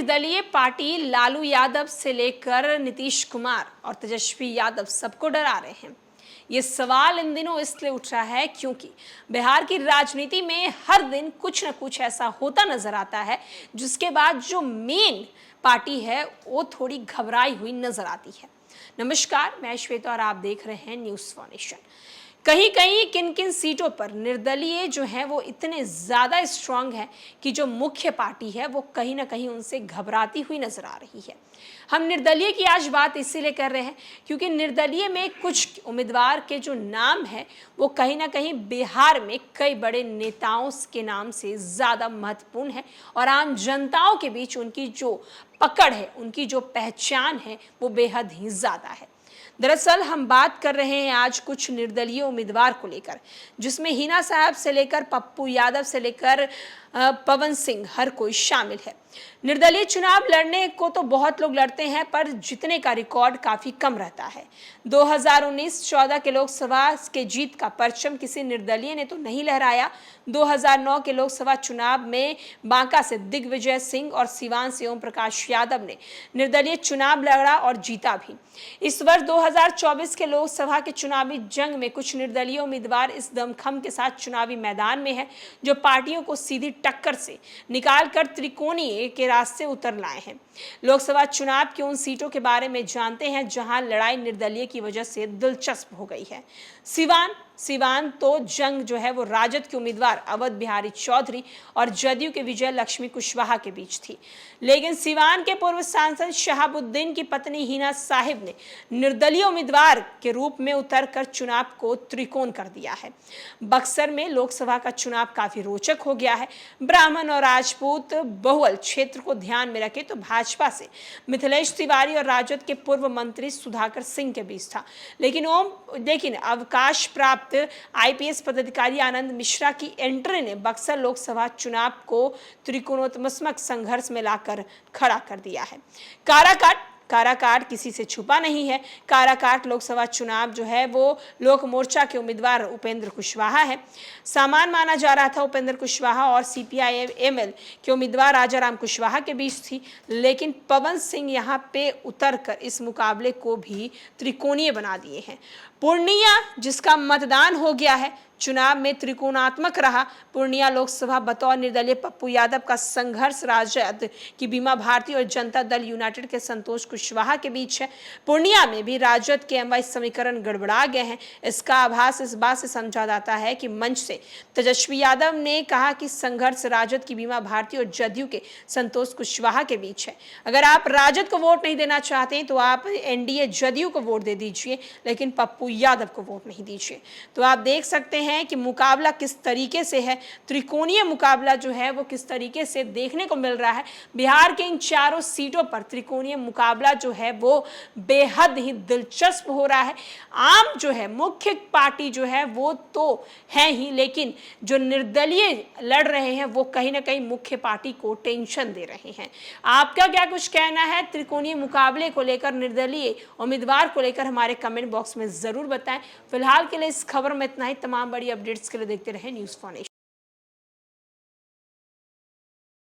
निर्दलीय पार्टी लालू यादव से लेकर नीतीश कुमार और तेजस्वी यादव सबको डरा रहे हैं। ये सवाल इन दिनों इसलिए उठ रहा है क्योंकि बिहार की राजनीति में हर दिन कुछ न कुछ ऐसा होता नजर आता है जिसके बाद जो मेन पार्टी है वो थोड़ी घबराई हुई नजर आती है। नमस्कार, मैं श्वेता और आप देख रहे हैं न्यूज़ फॉर नेशन। कहीं कहीं किन किन सीटों पर निर्दलीय जो है वो इतने ज़्यादा स्ट्रांग है कि जो मुख्य पार्टी है वो कहीं ना कहीं उनसे घबराती हुई नजर आ रही है। हम निर्दलीय की आज बात इसीलिए कर रहे हैं क्योंकि निर्दलीय में कुछ उम्मीदवार के जो नाम है वो कहीं ना कहीं बिहार में कई बड़े नेताओं के नाम से ज़्यादा महत्वपूर्ण है और आम जनताओं के बीच उनकी जो पकड़ है, उनकी जो पहचान है वो बेहद ही ज़्यादा है। दरअसल हम बात कर रहे हैं आज कुछ निर्दलीय उम्मीदवार को लेकर, जिसमें हिना साहब से लेकर पप्पू यादव से लेकर पवन सिंह हर कोई शामिल है। निर्दलीय चुनाव लड़ने को तो बहुत लोग लड़ते हैं पर जीतने का रिकॉर्ड काफी कम रहता है। 2019-14 के लोकसभा के जीत का परचम किसी निर्दलीय ने तो नहीं लहराया। 2009 के लोकसभा चुनाव में बांका से दिग्विजय सिंह और सिवान से ओम प्रकाश यादव ने निर्दलीय चुनाव लड़ा और जीता भी। इस वर्ष 2024 के लोकसभा के चुनावी जंग में कुछ निर्दलीय उम्मीदवार इस दमखम के साथ चुनावी मैदान में है जो पार्टियों को सीधी टक्कर से निकालकर त्रिकोणीय के रास्ते उतर लाए हैं। लोकसभा चुनाव की उन सीटों के बारे में जानते हैं जहां लड़ाई निर्दलीय की वजह से दिलचस्प हो गई है। सिवान तो जंग जो है वो राजद के उम्मीदवार अवध बिहारी चौधरी और जदयू के विजय लक्ष्मी कुशवाहा के बीच थी, लेकिन सिवान के पूर्व सांसद शहाबुद्दीन की पत्नी हिना साहिब ने निर्दलीय उम्मीदवार के रूप में उतरकर चुनाव को त्रिकोण कर दिया है। बक्सर में लोकसभा का चुनाव काफी रोचक हो गया है। ब्राह्मण और राजपूत बहुल क्षेत्र को ध्यान में रखे तो भाजपा से मिथिलेश तिवारी और राजद के पूर्व मंत्री सुधाकर सिंह के बीच था, लेकिन अवकाश प्राप्त आईपीएस पदाधिकारी आनंद मिश्रा की एंट्री ने बक्सर लोकसभा चुनाव को त्रिकोणात्मक संघर्ष में लाकर खड़ा कर दिया है। काराकाट किसी से छुपा नहीं है। काराकाट लोकसभा चुनाव जो है वो लोक मोर्चा के उम्मीदवार उपेंद्र कुशवाहा है। सामान माना जा रहा था उपेंद्र कुशवाहा और सीपीआई-एमएल के उम्मीदवार राजाराम कुशवाहा के बीच थी, लेकिन पवन सिंह यहाँ पे उतरकर इस मुकाबले को भी त्रिकोणीय बना दिए हैं। पूर्णिया जिसका मतदान हो गया है चुनाव में त्रिकोणात्मक रहा। पूर्णिया लोकसभा बतौर निर्दलीय पप्पू यादव का संघर्ष राजद की बीमा भारती और जनता दल यूनाइटेड के संतोष कुशवाहा के बीच है। पूर्णिया में भी राजद के एमवाई समीकरण गड़बड़ा गए हैं। इसका आभास इस बात से समझा जाता है कि मंच से तेजस्वी यादव ने कहा कि संघर्ष राजद की बीमा भारती और जदयू के संतोष कुशवाहा के बीच है। अगर आप राजद को वोट नहीं देना चाहते तो आप एनडीए जदयू को वोट दे दीजिए, लेकिन पप्पू यादव को वोट नहीं दीजिए। तो आप देख सकते हैं कि मुकाबला किस तरीके से है, त्रिकोणीय मुकाबला जो है वो किस तरीके से देखने को मिल रहा है। बिहार के इन चारों सीटों पर त्रिकोणीय मुकाबला जो है वो बेहद ही दिलचस्प हो रहा है। आम जो है मुख्य पार्टी जो है वो तो है ही, लेकिन जो निर्दलीय लड़ रहे हैं वो कहीं ना कहीं मुख्य पार्टी को टेंशन दे रहे हैं। आपका क्या कुछ कहना है त्रिकोणीय मुकाबले को लेकर, निर्दलीय उम्मीदवार को लेकर, हमारे कमेंट बॉक्स में जरूर बताएं। फिलहाल के लिए इस खबर में इतना ही। तमाम बड़ी अपडेट्स के लिए देखते रहे न्यूज़ फॉर नेशन।